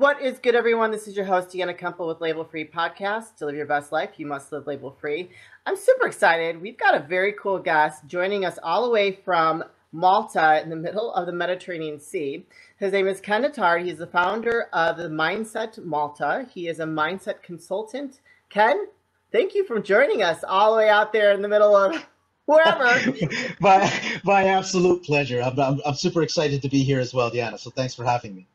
What is good, everyone? This is your host, Deanna Kumpel with Label Free Podcast. To live your best life, you must live label free. I'm super excited. We've got a very cool guest joining us all the way from Malta in the middle of the Mediterranean Sea. His name is Ken Attard. He's the founder of the Mindset Malta. He is a mindset consultant. Ken, thank you for joining us all the way out there in the middle of wherever. My absolute pleasure. I'm super excited to be here as well, Deanna. So thanks for having me.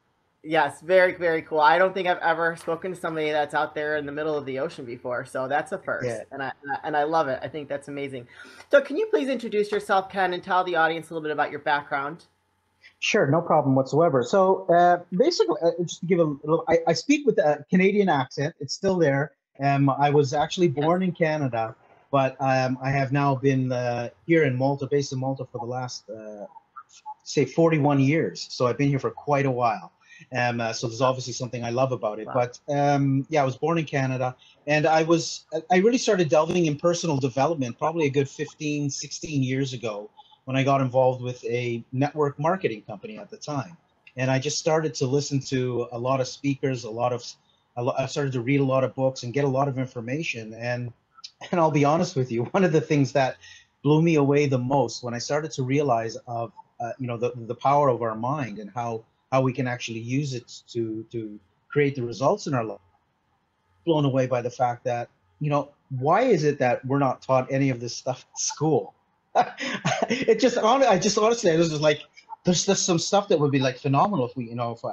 Yes, very, very cool. I don't think I've ever spoken to somebody that's out there in the middle of the ocean before, so that's a first, Yeah. and I love it. I think that's amazing. So, can you please introduce yourself, Ken, and tell the audience a little bit about your background? Sure, no problem whatsoever. So basically, just to give a little, I speak with a Canadian accent. It's still there. I was actually born in Canada, but I have now been here in Malta, based in Malta, for the last, say, 41 years. So I've been here for quite a while. So there's obviously something I love about it. Wow. But yeah, I was born in Canada, and I really started delving in personal development probably a good 15, 16 years ago when I got involved with a network marketing company at the time. And I just started to listen to a lot of speakers, I started to read a lot of books and get a lot of information. And I'll be honest with you, one of the things that blew me away the most when I started to realize of the power of our mind and how we can actually use it to create the results in our life. Blown away by the fact that, why is it that we're not taught any of this stuff at school? I was just like, there's just some stuff that would be like phenomenal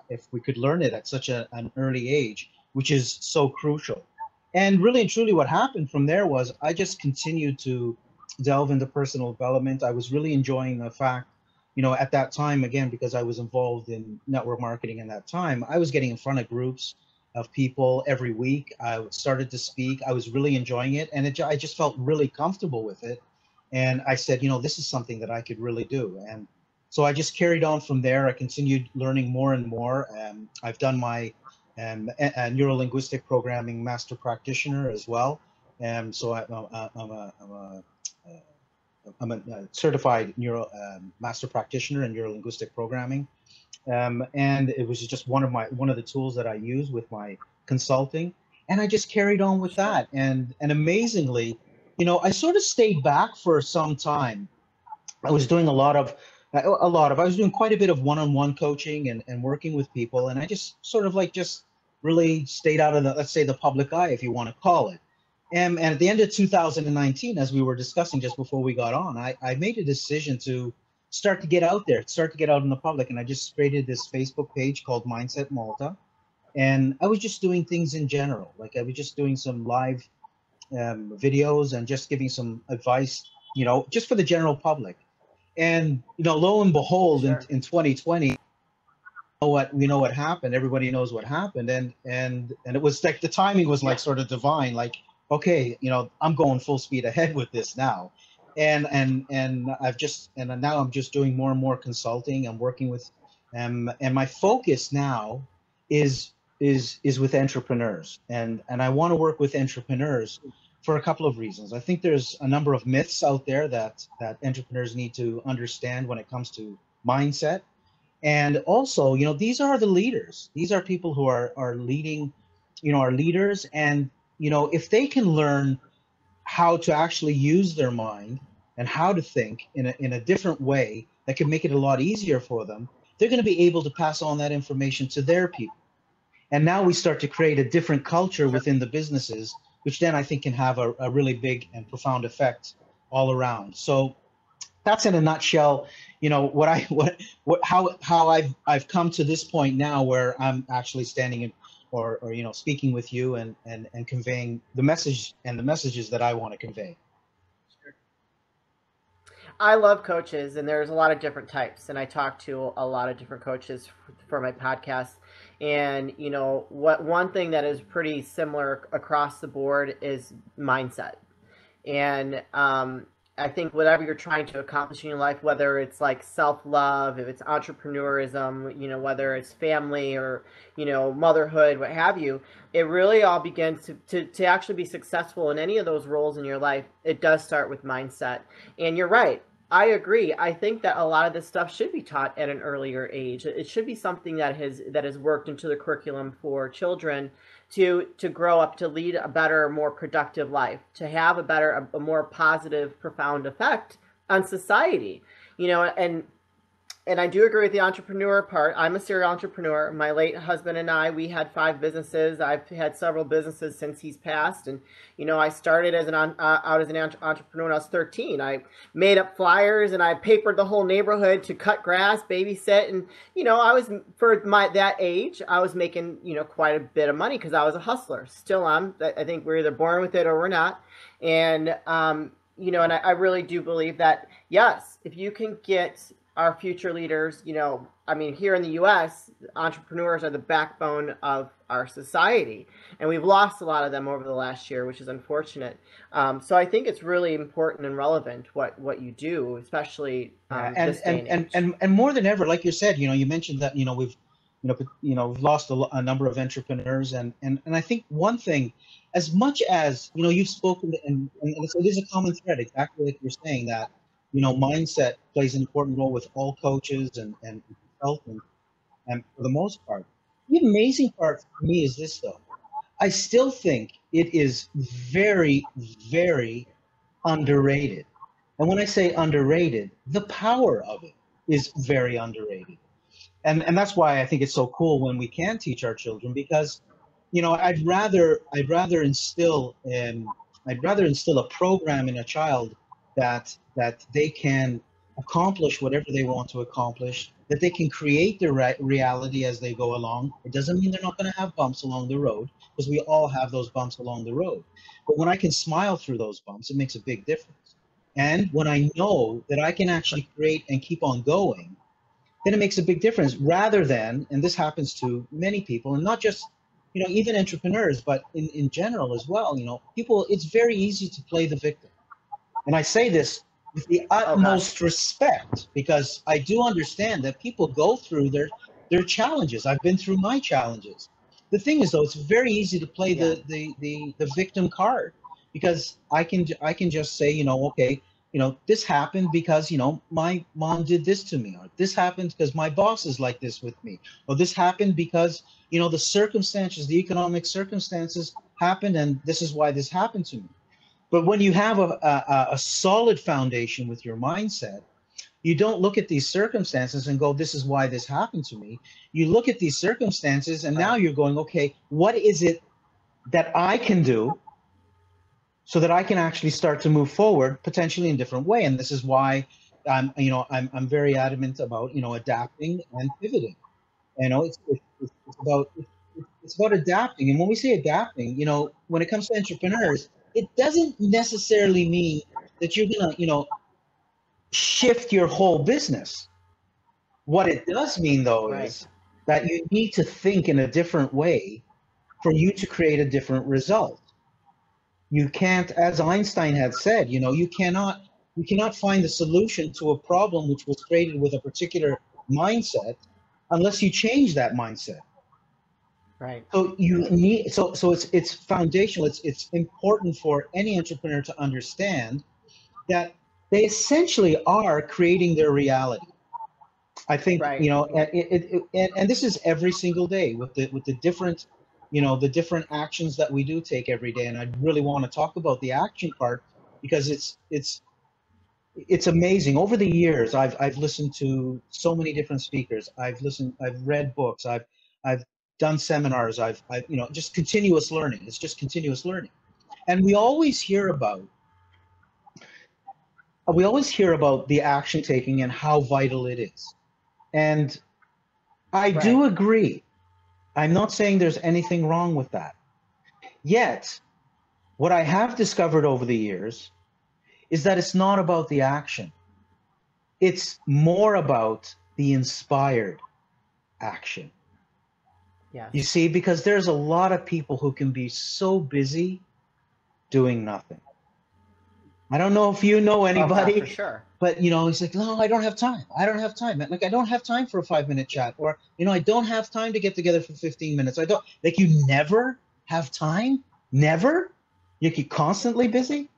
if we could learn it at such an early age, which is so crucial. And really and truly what happened from there was I just continued to delve into personal development. I was really enjoying the fact, at that time, again, because I was involved in network marketing at that time, I was getting in front of groups of people every week. I started to speak. I was really enjoying it, and I just felt really comfortable with it. And I said, this is something that I could really do. And so I just carried on from there. I continued learning more and more. I've done my a neuro-linguistic programming master practitioner as well. So I'm a certified master practitioner in neuro-linguistic programming, and it was just one of the tools that I use with my consulting, and I just carried on with that, and amazingly, I sort of stayed back for some time. I was doing I was doing quite a bit of one-on-one coaching and working with people, and I just sort of just really stayed out of let's say the public eye, if you want to call it. And at the end of 2019, as we were discussing just before we got on, I made a decision to start to get out there, start to get out in the public. And I just created this Facebook page called Mindset Malta. And I was just doing things in general. Like I was just doing some live videos and just giving some advice, just for the general public. And, lo and behold, Sure. in 2020, what happened. Everybody knows what happened. And it was like the timing was like sort of divine, like, okay, I'm going full speed ahead with this now. And now I'm just doing more and more consulting. I'm working with, and my focus now is with entrepreneurs. And I want to work with entrepreneurs for a couple of reasons. I think there's a number of myths out there that entrepreneurs need to understand when it comes to mindset. And also, these are the leaders. These are people who are leading, are leaders. And if they can learn how to actually use their mind and how to think in a different way that can make it a lot easier for them, they're going to be able to pass on that information to their people. And now we start to create a different culture within the businesses, which then I think can have a really big and profound effect all around. So that's in a nutshell, how I've come to this point now where I'm actually standing in or speaking with you and conveying the message and the messages that I want to convey. I love coaches, and there's a lot of different types, and I talk to a lot of different coaches for my podcast. And one thing that is pretty similar across the board is mindset. And I think whatever you're trying to accomplish in your life, whether it's like self-love, if it's entrepreneurism, whether it's family or, motherhood, what have you, it really all begins to actually be successful in any of those roles in your life. It does start with mindset. And you're right. I agree. I think that a lot of this stuff should be taught at an earlier age. It should be something that has worked into the curriculum for children to grow up to lead a better, more productive life, to have a more positive, profound effect on society. You know, and I do agree with the entrepreneur part. I'm a serial entrepreneur. My late husband and I, we had 5 businesses. I've had several businesses since he's passed. And, you know, I started as out as an entrepreneur when I was 13. I made up flyers and I papered the whole neighborhood to cut grass, babysit. And, you know, for that age, I was making, you know, quite a bit of money because I was a hustler. Still am. I think we're either born with it or we're not. And, you know, and I really do believe that, yes, if you can get our future leaders, you know, I mean, here in the U.S., entrepreneurs are the backbone of our society, and we've lost a lot of them over the last year, which is unfortunate. So I think it's really important and relevant what you do, especially this day and age. And more than ever, like you said, you know, you mentioned that, you know, we've lost a number of entrepreneurs, and I think one thing, as much as, you know, you've spoken, and so there's a common thread, exactly like you're saying, that, you know, mindset plays an important role with all coaches and consultants, and for the most part. The amazing part for me is this, though. I still think it is very, very underrated. And when I say underrated, the power of it is very underrated. And that's why I think it's so cool when we can teach our children, because, you know, I'd rather instill a program in a child that they can accomplish whatever they want to accomplish, that they can create their reality as they go along. It doesn't mean they're not going to have bumps along the road, because we all have those bumps along the road. But when I can smile through those bumps, it makes a big difference. And when I know that I can actually create and keep on going, then it makes a big difference, rather than, and this happens to many people, and not just, you know, even entrepreneurs, but in general as well, you know, people, it's very easy to play the victim. And I say this with the utmost respect, because I do understand that people go through their challenges. I've been through my challenges. The thing is, though, it's very easy to play the victim card, because I can just say, you know, okay, you know, this happened because, you know, my mom did this to me, or this happened because my boss is like this with me, or this happened because, you know, the circumstances, the economic circumstances happened, and this is why this happened to me. But when you have a solid foundation with your mindset, you don't look at these circumstances and go, this is why this happened to me. You look at these circumstances, and now you're going, okay, what is it that I can do so that I can actually start to move forward potentially in a different way? And this is why I'm very adamant about, you know, adapting and pivoting. You know, it's about adapting. And when we say adapting, you know, when it comes to entrepreneurs, it doesn't necessarily mean that you're gonna, you know, shift your whole business. What it does mean, though, is that you need to think in a different way for you to create a different result. You can't, as Einstein had said, you know, you cannot find the solution to a problem which was created with a particular mindset unless you change that mindset. Right. So you need, so it's foundational. It's important for any entrepreneur to understand that they essentially are creating their reality. I think, you know, and this is every single day with the different, you know, the different actions that we do take every day. And I really want to talk about the action part, because it's amazing. Over the years, I've listened to so many different speakers. I've read books. I've done seminars. I've you know, just continuous learning. It's just continuous learning. And we always hear about the action taking and how vital it is. And I do agree. I'm not saying there's anything wrong with that. Yet, what I have discovered over the years is that it's not about the action. It's more about the inspired action. Yeah. You see, because there's a lot of people who can be so busy doing nothing. I don't know if you know anybody, for sure. But, you know, it's like, no, I don't have time. I don't have time. Like, I don't have time for a 5-minute chat, or, you know, I don't have time to get together for 15 minutes. I don't, like, you never have time? Never? You keep constantly busy?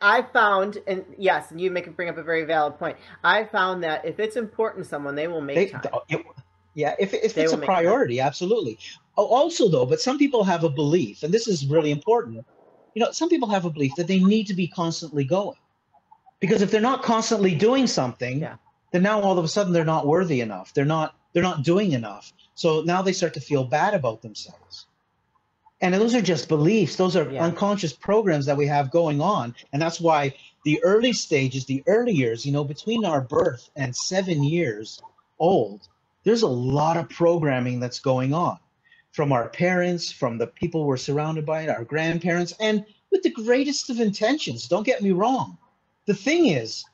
I found, and yes, and you bring up a very valid point. I found that if it's important to someone, they will make They, time. yeah, if They it's will a make time. priority, absolutely. Also, though, but some people have a belief, and this is really important. Some people have a belief that they need to be constantly going, because if they're not constantly doing something, Yeah. then now all of a sudden they're not worthy enough. They're not doing enough. So now they start to feel bad about themselves. And those are just beliefs. Those are Yeah. unconscious programs that we have going on. And that's why the early stages, the early years, between our birth and 7 years old, there's a lot of programming that's going on from our parents, from the people we're surrounded by, our grandparents, and with the greatest of intentions. Don't get me wrong. The thing is,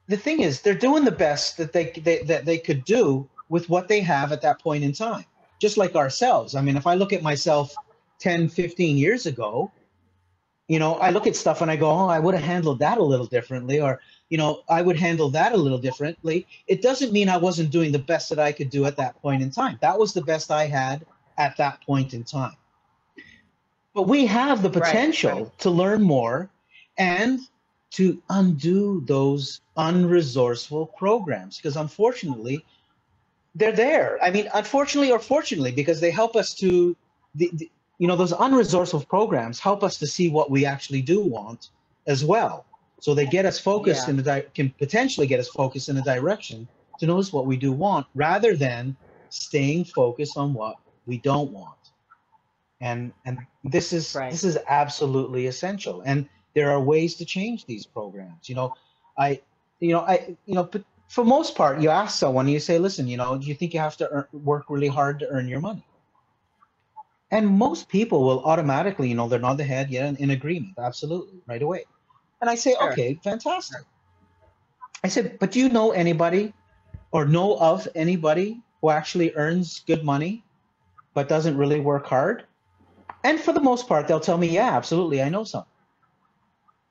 they're doing the best that they could do with what they have at that point in time, just like ourselves. I mean, if I look at myself 10, 15 years ago, I look at stuff and I go, oh, I would have handled that a little differently, or I would handle that a little differently. It doesn't mean I wasn't doing the best that I could do at that point in time. That was the best I had at that point in time. But we have the Right. Right. potential to learn more and to undo those unresourceful programs, because unfortunately they're there. I mean, unfortunately or fortunately, because they help us to those unresourceful programs help us to see what we actually do want as well. So they get us focused Yeah. can potentially get us focused in a direction to notice what we do want, rather than staying focused on what we don't want. And this is Right. this is absolutely essential, and there are ways to change these programs. But for most part, you ask someone, you say, listen, do you think you have to work really hard to earn your money? And most people will automatically, they nod their head, yeah, in agreement, absolutely, right away. And I say, Sure. okay, fantastic. I said, but do you know anybody, or know of anybody, who actually earns good money but doesn't really work hard? And for the most part, they'll tell me, yeah, absolutely, I know some.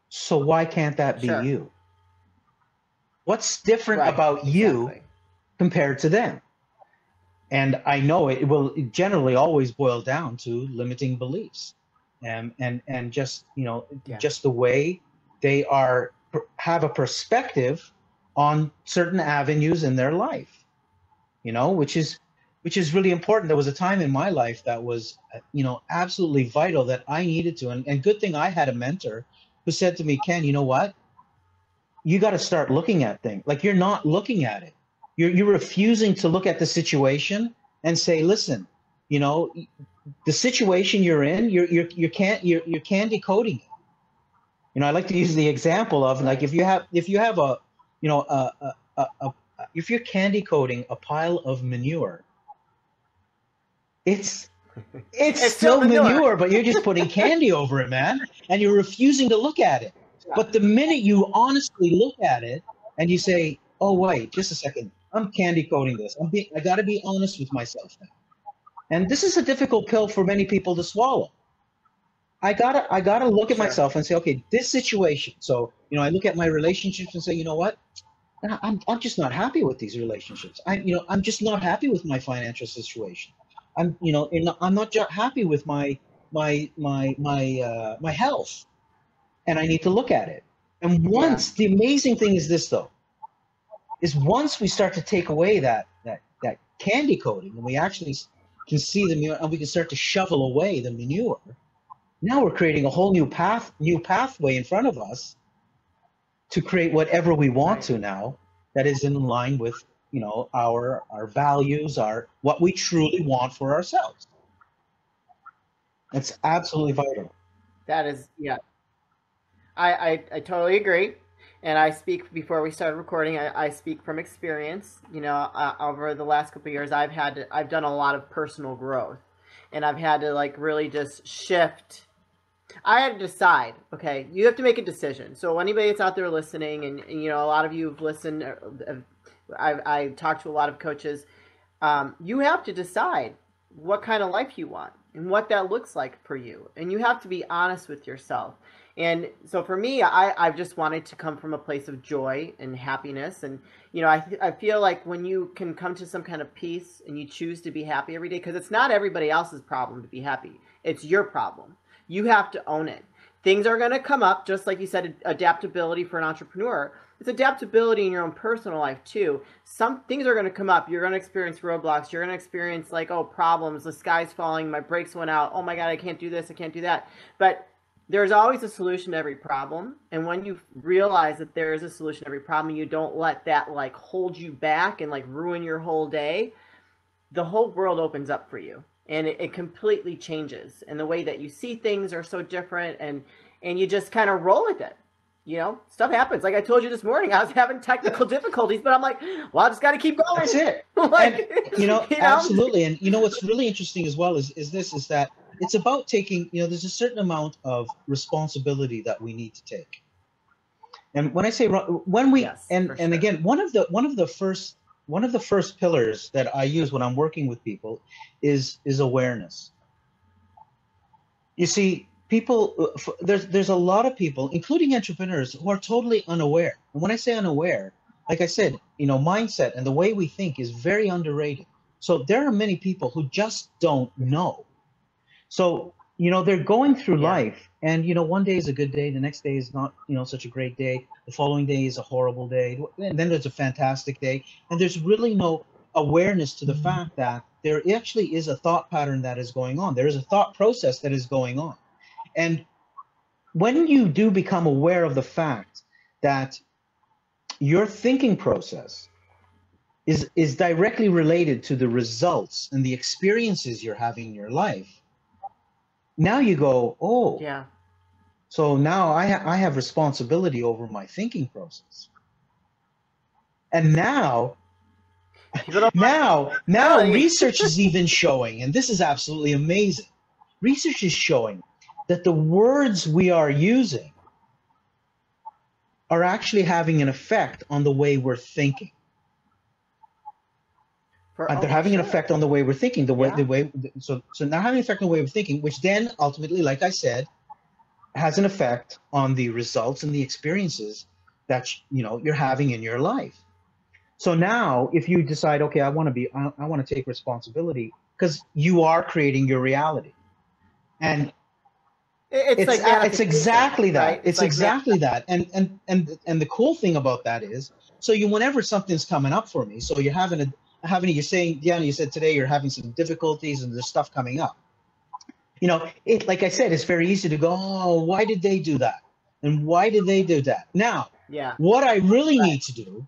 So why can't that be Sure. you? What's different Right. about you Exactly. compared to them? And I know it will generally always boil down to limiting beliefs, and just Yeah. just the way they have a perspective on certain avenues in their life, which is really important. There was a time in my life that was absolutely vital, that I needed to, and good thing I had a mentor who said to me, Ken, you know what? You got to start looking at things like you're not looking at it. You're refusing to look at the situation and say, listen, you know, the situation you're in, you're candy coating it. I like to use the example of, like, Right. if you have a you know if you're candy coating a pile of manure, it's it's It's still still manure. manure, but you're just putting candy over it, man, and you're refusing to look at it. Yeah. But the minute you honestly look at it and you say, "Oh, wait, just a second, I'm candy coating this. I got to be honest with myself now." And this is a difficult pill for many people to swallow. I gotta look at Sure. myself and say, okay, this situation. So I look at my relationships and say, you know what? I'm just not happy with these relationships. I'm just not happy with my financial situation. I'm not happy with my health, and I need to look at it. And Yeah. the amazing thing is this, though, is once we start to take away that candy coating, and we actually can see the manure, and we can start to shovel away the manure. Now we're creating a whole new pathway in front of us to create whatever we want Right. to now, that is in line with our values, our what we truly want for ourselves. It's absolutely vital. That is, yeah. I totally agree. And I speak before we started recording. I speak from experience. Over the last couple of years, I've done a lot of personal growth, and I've had to like really just shift. I had to decide. Okay, you have to make a decision. So anybody that's out there listening, and a lot of you have listened. I talked to a lot of coaches. You have to decide what kind of life you want and what that looks like for you, and you have to be honest with yourself. And so for me, I've just wanted to come from a place of joy and happiness. And I feel like when you can come to some kind of peace and you choose to be happy every day, because it's not everybody else's problem to be happy, it's your problem. You have to own it. things are going to come up, just like you said, adaptability for an entrepreneur. It's adaptability in your own personal life too. Some things are going to come up. You're going to experience roadblocks. You're going to experience like, oh, problems. The sky's falling. My brakes went out. Oh my God, I can't do this. I can't do that. But there's always a solution to every problem. And when you realize that there is a solution to every problem, you don't let that like hold you back and like ruin your whole day, the whole world opens up for you. And it completely changes. And the way that you see things are so different, and you just kind of roll with it. You know, stuff happens. Like I told you this morning, I was having technical difficulties, but I'm like, well, I just got to keep going. That's it. Like, and, you know, absolutely. And you know, what's really interesting as well is that it's about taking, you know, there's a certain amount of responsibility that we need to take. And when I say when we, yes, and sure. again, one of the first pillars that I use when I'm working with people is awareness. You see, people, there's a lot of people, including entrepreneurs, who are totally unaware. And when I say unaware, like I said, you know, mindset and the way we think is very underrated. So there are many people who just don't know. So, you know, they're going through life, and, you know, one day is a good day. The next day is not, you know, such a great day. The following day is a horrible day. And then there's a fantastic day. And there's really no awareness to the fact that there actually is a thought pattern that is going on. There is a thought process that is going on. And when you do become aware of the fact that your thinking process is directly related to the results and the experiences you're having in your life, now you go, oh, yeah. So now I have responsibility over my thinking process. And now research is even showing, and this is absolutely amazing. Research is showing that the words we are using are actually having an effect on the way we're thinking. They're having an effect on the way we're thinking, so now having an effect on the way we're thinking, which then ultimately, like I said, has an effect on the results and the experiences that you're having in your life. So now, if you decide, okay, I want to take responsibility, because you are creating your reality, and it's exactly that. Right? It's like exactly that. And the cool thing about that is, so whenever something's coming up for me, so you're you're saying, Deanna, you said today you're having some difficulties and there's stuff coming up. You know, like I said, it's very easy to go, oh, why did they do that? And why did they do that? Now, what I really need to do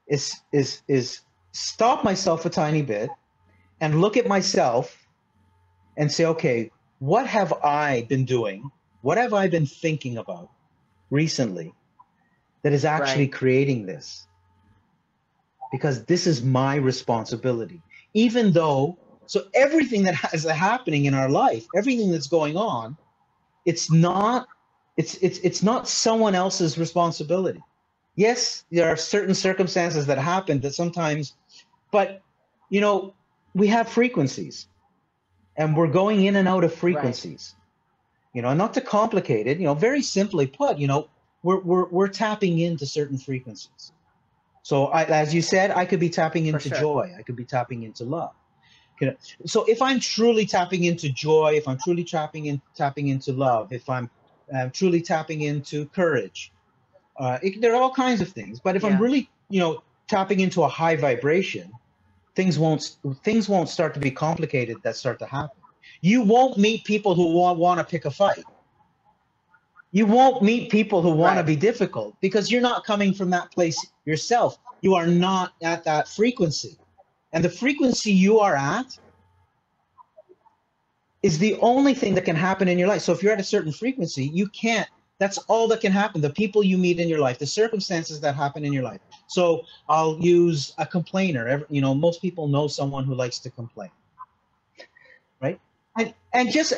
is stop myself a tiny bit and look at myself and say, okay, what have I been doing? What have I been thinking about recently that is actually creating this? Because this is my responsibility. Even though, so everything that is happening in our life, everything that's going on, it's not someone else's responsibility. Yes, there are certain circumstances that happen that sometimes, but we have frequencies, and we're going in and out of frequencies. Not to complicate it, very simply put, we're tapping into certain frequencies. So as you said, I could be tapping into joy. I could be tapping into love. So if I'm truly tapping into joy, if I'm truly tapping into love, if I'm truly tapping into courage, there are all kinds of things. But if I'm really, tapping into a high vibration, things won't start to be complicated that start to happen. You won't meet people who want to pick a fight. You won't meet people who want to be difficult, because you're not coming from that place yourself. You are not at that frequency. And the frequency you are at is the only thing that can happen in your life. So if you're at a certain frequency, that's all that can happen. The people you meet in your life, the circumstances that happen in your life. So I'll use a complainer. Most people know someone who likes to complain, right? And just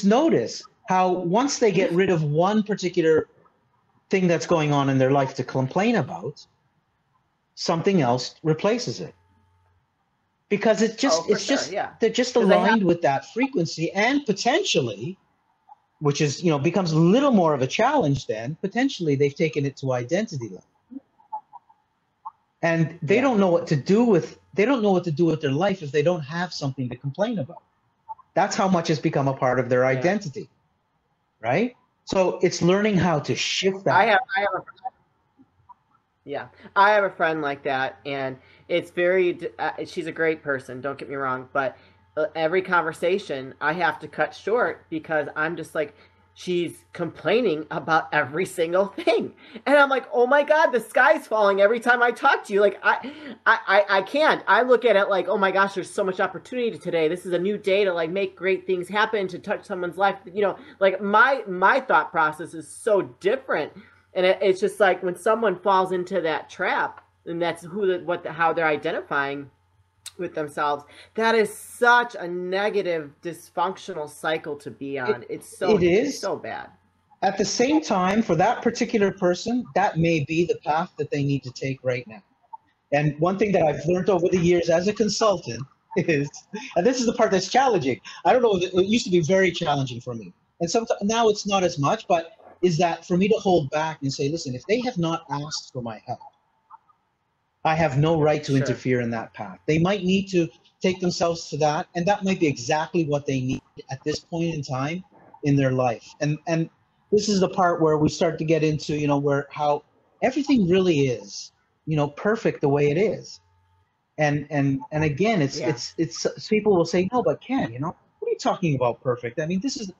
notice how once they get rid of one particular thing that's going on in their life to complain about, something else replaces it. Because they're just aligned with that frequency, and potentially, which is, becomes a little more of a challenge then, potentially they've taken it to identity level. And they don't know what to do with their life if they don't have something to complain about. That's how much has become a part of their identity, right? So it's learning how to shift that. I have a friend like that, and it's very. She's a great person. Don't get me wrong, but every conversation I have to cut short because I'm just like, she's complaining about every single thing, and I'm like, oh my god, the sky's falling every time I talk to you. Like I can't. I look at it like, oh my gosh, there's so much opportunity today. This is a new day to like make great things happen, to touch someone's life. You know, like my thought process is so different. And it's just like when someone falls into that trap, and that's how they're identifying with themselves. That is such a negative, dysfunctional cycle to be on. It's so bad. At the same time, for that particular person, that may be the path that they need to take right now. And one thing that I've learned over the years as a consultant is, and this is the part that's challenging. I don't know, it used to be very challenging for me, and sometimes now it's not as much, but is that for me to hold back and say, listen, if they have not asked for my help, I have no right to interfere in that path. They might need to take themselves to that, and that might be exactly what they need at this point in time in their life. And this is the part where we start to get into, you know, where how everything really is, you know, perfect the way it is. And again, it's people will say, no, but Ken, you know, what are you talking about perfect? I mean, this is,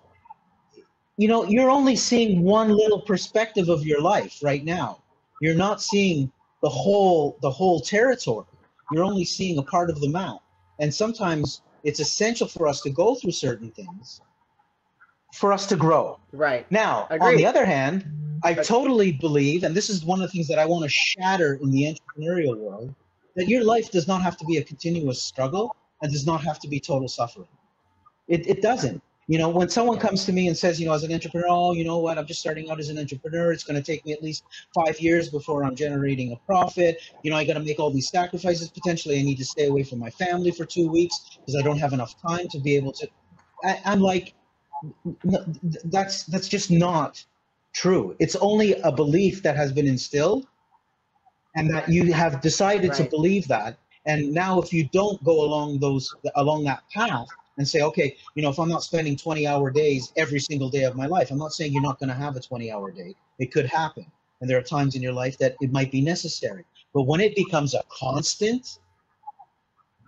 you know, you're only seeing one little perspective of your life right now. You're not seeing the whole territory. You're only seeing a part of the map. And sometimes it's essential for us to go through certain things for us to grow. Right. Now, on the other hand, I totally believe, and this is one of the things that I want to shatter in the entrepreneurial world, that your life does not have to be a continuous struggle and does not have to be total suffering. It doesn't. You know, when someone comes to me and says, you know, as an entrepreneur, oh, you know what, I'm just starting out as an entrepreneur. It's going to take me at least 5 years before I'm generating a profit. You know, I got to make all these sacrifices. Potentially, I need to stay away from my family for 2 weeks because I don't have enough time to be able to. I'm like, that's just not true. It's only a belief that has been instilled, and that you have decided to believe that. And now, if you don't go along that path, and say, okay, you know, if I'm not spending 20-hour days every single day of my life, I'm not saying you're not going to have a 20-hour day. It could happen. And there are times in your life that it might be necessary. But when it becomes a constant,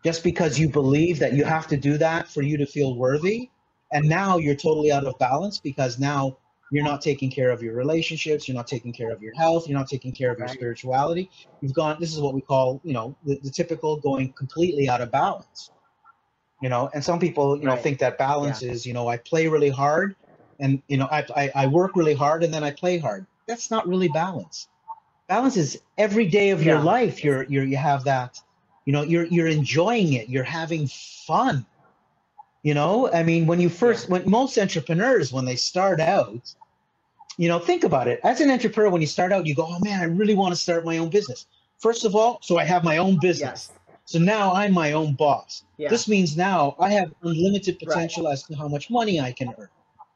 just because you believe that you have to do that for you to feel worthy, and now you're totally out of balance because now you're not taking care of your relationships, you're not taking care of your health, you're not taking care of your spirituality. You've gone, this is what we call, you know, the typical going completely out of balance. You know, and some people, you know, think that balance is, you know, I play really hard and, you know, I work really hard and then I play hard. That's not really balance. Balance is every day of your life. You have that, you know, you're enjoying it. You're having fun. You know, I mean, when most entrepreneurs, when they start out, you know, think about it. As an entrepreneur, when you start out, you go, oh man, I really want to start my own business. First of all, so I have my own business. So now I'm my own boss. This means now I have unlimited potential as to how much money I can earn,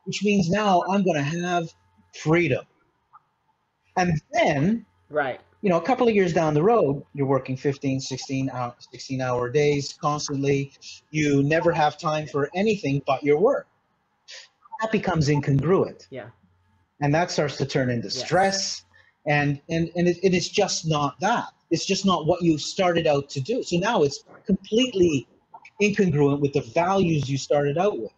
which means now I'm going to have freedom. And then, you know, a couple of years down the road, you're working 15, 16-hour days constantly. You never have time for anything but your work. That becomes incongruent. And that starts to turn into stress. And it is just not that. It's just not what you started out to do. So now it's completely incongruent with the values you started out with.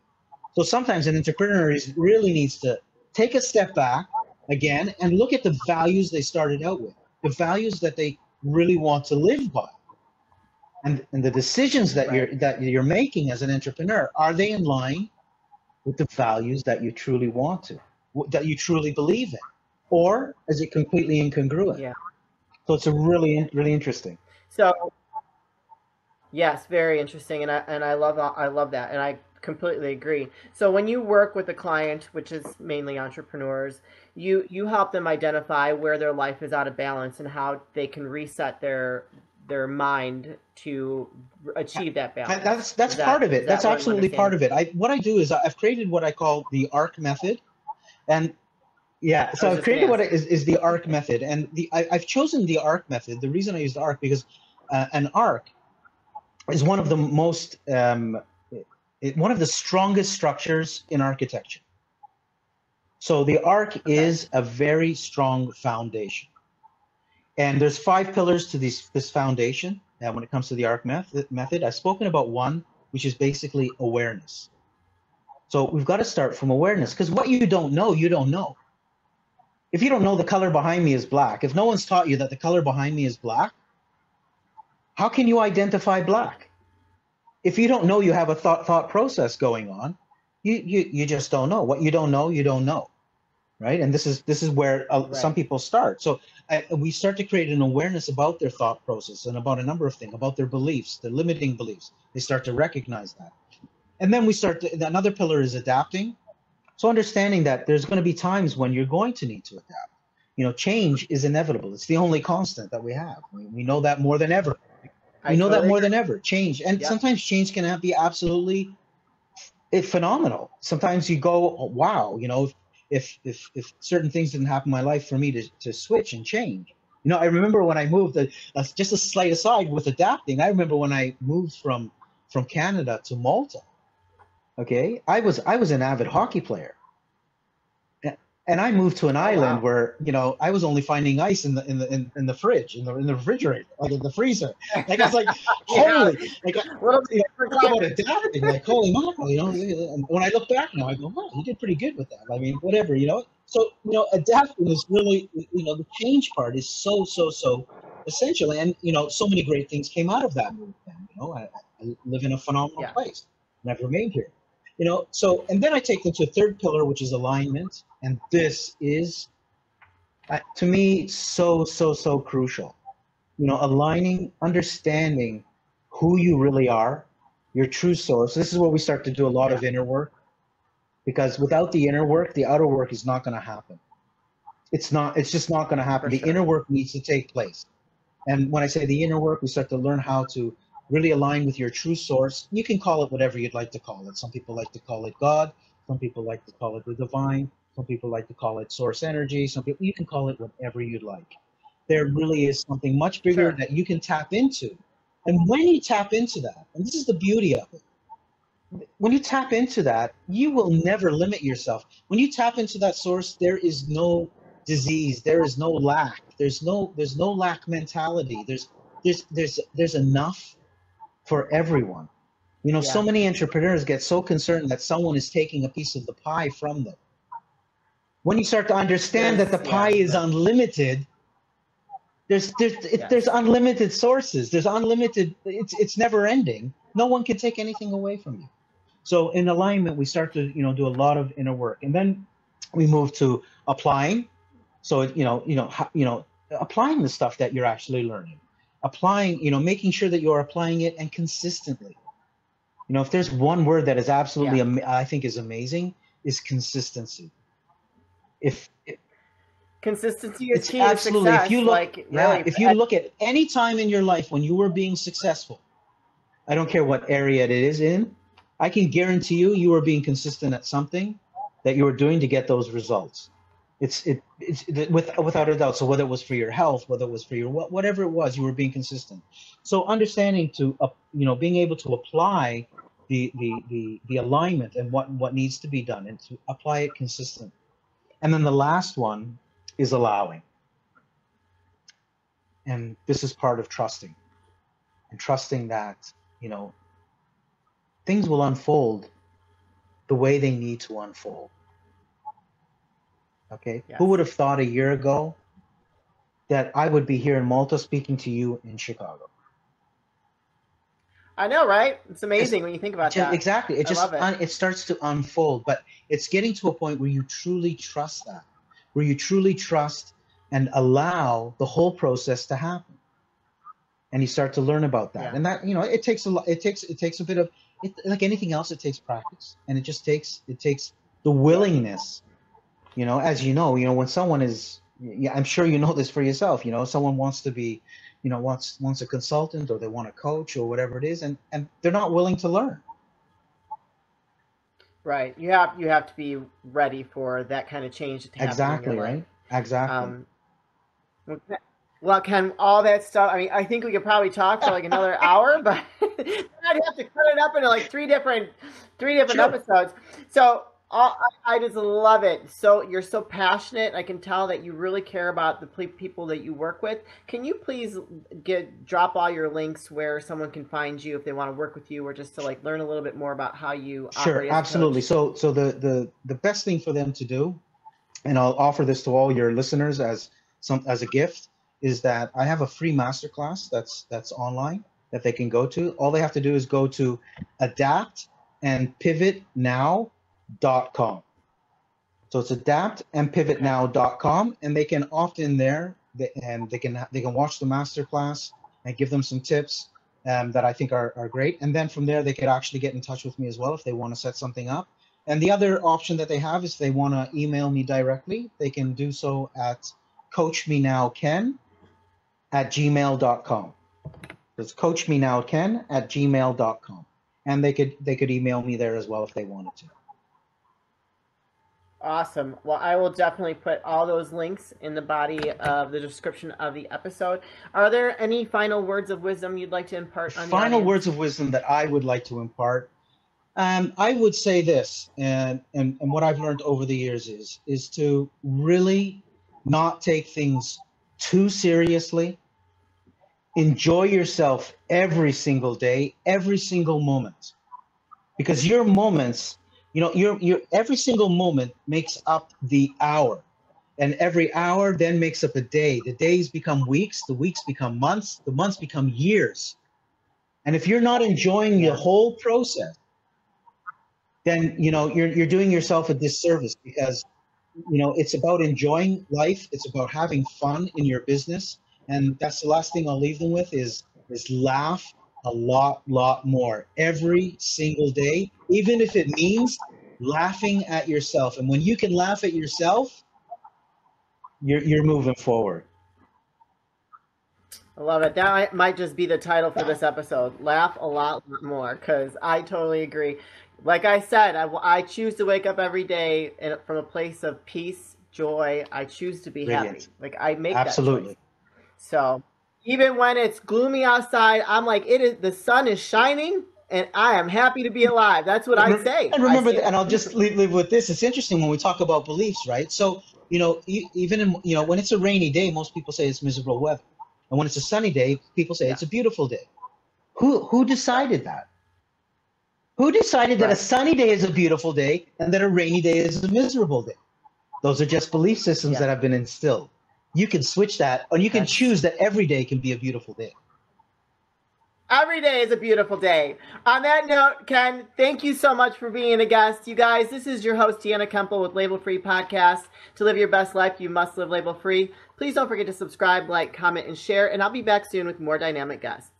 So sometimes an entrepreneur really needs to take a step back again and look at the values they started out with, the values that they really want to live by. And the decisions that you're making as an entrepreneur, are they in line with the values that you truly want to, that you truly believe in? Or is it completely incongruent? So it's a really interesting. So yes, very interesting, and I love that, and I completely agree. So when you work with a client, which is mainly entrepreneurs, you help them identify where their life is out of balance and how they can reset their mind to achieve that balance. That's part of it. That's absolutely part of it. What I do is I've created what I call the ARC method, and so I've created what is the ARC method, and I've chosen the ARC method. The reason I use the ARC because an ARC is one of the most one of the strongest structures in architecture. So the arc is a very strong foundation. And there's 5 pillars to this foundation. And when it comes to the arc method, I've spoken about one, which is basically awareness. So we've got to start from awareness, because what you don't know, you don't know. If you don't know the color behind me is black, if no one's taught you that the color behind me is black, how can you identify black? If you don't know you have a thought process going on, you just don't know. What you don't know, you don't know, right? And this is where some people start. So we start to create an awareness about their thought process and about a number of things, about their beliefs, their limiting beliefs. They start to recognize that. And then another pillar is adapting. So understanding that there's going to be times when you're going to need to adapt. You know, change is inevitable. It's the only constant that we have. We know that more than ever. We know that more than ever. Change, and sometimes change can be absolutely phenomenal. Sometimes you go, oh, wow, you know, if certain things didn't happen in my life for me to switch and change. You know, I remember when I moved, just a slight aside with adapting, I remember when I moved from Canada to Malta. Okay, I was an avid hockey player, and I moved to an island where, you know, I was only finding ice in the fridge, in the refrigerator, like in the freezer. Like I was like, holy, like talk about adapting, like holy mackerel, you know. And when I look back now, I go, wow, you did pretty good with that. I mean, whatever, you know. So, you know, adapting is really, you know, the change part is so essential, and you know, so many great things came out of that move. Then, you know, I live in a phenomenal place, and I've remained here. You know, so, and then I take them to a third pillar, which is alignment. And this is, to me, so crucial. You know, aligning, understanding who you really are, your true source. This is where we start to do a lot of inner work, because without the inner work, the outer work is not going to happen. It's just not going to happen. The inner work needs to take place. And when I say the inner work, we start to learn how to really align with your true source. You can call it whatever you'd like to call it. Some people like to call it God. Some people like to call it the divine. Some people like to call it source energy. Some people, you can call it whatever you'd like. There really is something much bigger that you can tap into. And when you tap into that, and this is the beauty of it, when you tap into that, you will never limit yourself. When you tap into that source, there is no disease, there is no lack, there's no lack mentality. There's enough for everyone. You know, so many entrepreneurs get so concerned that someone is taking a piece of the pie from them. When you start to understand that the pie is unlimited, there's unlimited sources. There's unlimited. It's never ending. No one can take anything away from you. So in alignment, we start to, you know, do a lot of inner work, and then we move to applying. So applying the stuff that you're actually learning, applying, you know, making sure that you're applying it, and consistently. You know, if there's one word that is absolutely, I think is amazing, is consistency. Consistency is key absolutely, to success. if you look, if you look at any time in your life when you were being successful, I don't care what area it is in, I can guarantee you were being consistent at something that you were doing to get those results. It's without a doubt. So whether it was for your health, whether it was for your whatever it was, you were being consistent. So understanding to being able to apply the alignment and what needs to be done, and to apply it consistently. And then the last one is allowing. And this is part of trusting, and trusting that, you know, things will unfold the way they need to unfold. Okay. Who would have thought a year ago that I would be here in Malta speaking to you in Chicago? I know, right? It's amazing when you think about that. Exactly. It starts to unfold, but it's getting to a point where you truly trust that, where you truly trust and allow the whole process to happen. And you start to learn about that. And that, you know, it takes a lot. It takes a bit of, like anything else, it takes practice, and it takes the willingness. You know, as you know, when someone is, I'm sure you know this for yourself, you know, someone wants to be, you know, wants a consultant, or they want a coach, or whatever it is, and they're not willing to learn. Right. You have to be ready for that kind of change to happen in your life. Exactly. Well, Ken, all that stuff. I mean, I think we could probably talk for like another hour, but I'd have to cut it up into like three different Sure. episodes. So I just love it. So you're so passionate. I can tell that you really care about the people that you work with. Can you please drop all your links where someone can find you if they want to work with you, or just to like learn a little bit more about how you Sure, operate as a absolutely. coach? So the best thing for them to do, and I'll offer this to all your listeners as a gift, is that I have a free masterclass that's online that they can go to. All they have to do is go to adaptandpivotnow.com. So it's Okay. adaptandpivotnow.com, and they can opt in there, and they can watch the masterclass and give them some tips that I think are great. And then from there, they could actually get in touch with me as well if they want to set something up. And the other option that they have is they want to email me directly. They can do so at coachmenowken@gmail.com. It's coachmenowken@gmail.com. And they could email me there as well if they wanted to. Awesome. Well, I will definitely put all those links in the body of the description of the episode. Are there any final words of wisdom you'd like to impart on the Final audience? words of wisdom that I would like to impart. I would say this, and what I've learned over the years is to really not take things too seriously. Enjoy yourself every single day, every single moment, because your moments, your every single moment makes up the hour, and every hour then makes up a day. The days become weeks, the weeks become months, the months become years. And if you're not enjoying the Yes. whole process, then you're doing yourself a disservice, because it's about enjoying life. It's about having fun in your business, and that's the last thing I'll leave them with is laugh a lot more every single day, even if it means laughing at yourself. And when you can laugh at yourself, you're moving forward. I love it. That might just be the title for this episode. Laugh a lot more, because I totally agree. Like I said, I choose to wake up every day from a place of peace, joy. I choose to be happy. Brilliant. Like I make that choice. Absolutely. So even when it's gloomy outside, I'm like, it is, the sun is shining and I am happy to be alive. That's what I say. And I remember, say and that. I'll just leave with this. It's interesting when we talk about beliefs, right? So, even in, when it's a rainy day, most people say it's miserable weather. And when it's a sunny day, people say Yeah. it's a beautiful day. Who Right. decided that? Who decided that a Right. sunny day is a beautiful day and that a rainy day is a miserable day? Those are just belief systems Yeah. that have been instilled. You can switch that, or you can That's choose that every day can be a beautiful day. every day is a beautiful day. On that note, Ken, thank you so much for being a guest. You guys, this is your host, Deanna Kemple with Label Free Podcast. To live your best life, you must live label free. Please don't forget to subscribe, like, comment, and share, and I'll be back soon with more dynamic guests.